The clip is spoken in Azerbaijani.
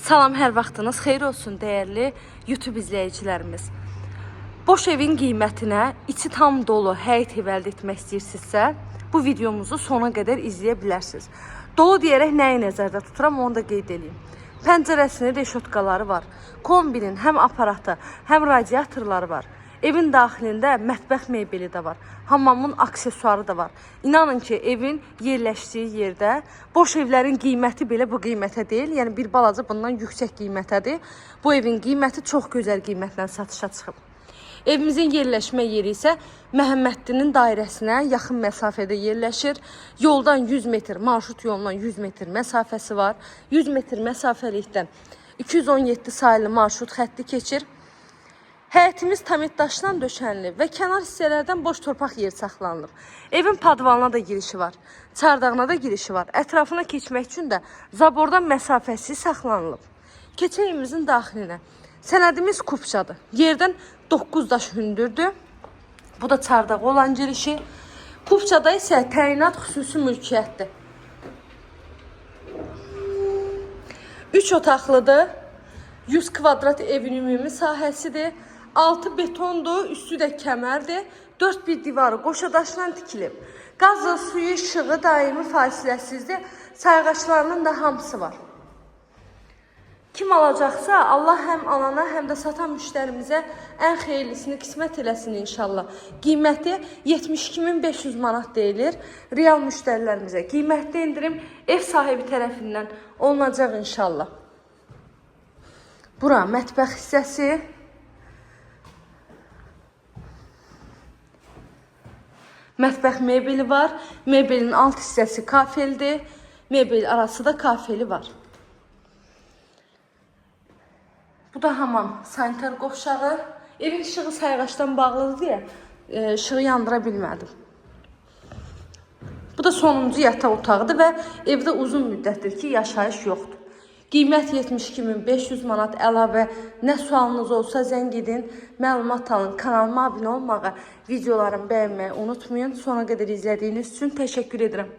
Salam, hər vaxtınız xeyir olsun dəyərli YouTube izləyicilərimiz. Boş evin qiymətinə içi tam dolu həyət ev əldə etmək istəyirsinizsə, bu videomuzu sona qədər izləyə bilərsiniz. Dolu deyərək nəyi nəzərdə tuturam, onu da qeyd edeyim. Pəncərəsinin reşotkaları var. Kombinin həm aparatı, həm radiatorları var. Evin daxilində mətbəx mebeli də var. Hamamın aksesuarı da var. İnanın ki, evin yerləşdiyi yerdə boş evlərin qiyməti belə bu qiymətə deyil. Yəni bir balaca bundan yüksək qiymətədir. Bu evin qiyməti çox gözəl qiymətlə satışa çıxıb. Evimizin yerləşmə yeri isə Məhəmməddinin dairəsinə yaxın məsafədə yerləşir. Yoldan 100 metr, marşrut yolundan 100 metr məsafəsi var. 100 metr məsafəlikdən 217 sayılı marşrut xətti keçir. Həyətimiz tamit daşdan döşənli və kənar hissələrdən boş torpaq yeri saxlanılıb. Evin padvalına da girişi var, çardağına da girişi var. Ətrafına keçmək üçün də zabordan məsafəsi saxlanılıb. Keçək evimizin daxilinə. Sənədimiz kupçadır. Yerdən 9 daş hündürdür. Bu da çardağı olan girişi. Kupçada isə təyinat xüsusi mülkiyyətdir. 3 otaqlıdır. 100 kvadrat evin ümumi sahəsidir. Altı betondur, üstü də kəmərdir. 4 bir divarı qoşa daşla tikilib. Qazı, suyu, işığı daimi fasiləsizdir. Sayğaçlarının da hamısı var. Kim alacaqsa Allah həm alana, həm də satan müştərimizə ən xeyirlisini qismət eləsin inşallah. Qiyməti 72.500 manat deyilir real müştərilərimizə. Qiymətli indirim ev sahibi tərəfindən olunacaq inşallah. Bura mətbəx hissəsi. Mətbəx mebeli var. Mebelin alt hissəsi kafeldir. Mebel arası da kafeli var. Bu da hamam, sanitar qovşağı. Evin işığı sayğaçdan bağlıdır deyə işığı yandıra bilmədim. Bu da sonuncu yataq otağıdır və evdə uzun müddətdir ki, yaşayış yoxdur. Qiymət 72.500 manat. Əlavə nə sualınız olsa zəng edin, məlumat alın. Kanalıma abunə olmağı, videolarımı bəyənməyi unutmayın. Sona qədər izlədiyiniz üçün təşəkkür edirəm.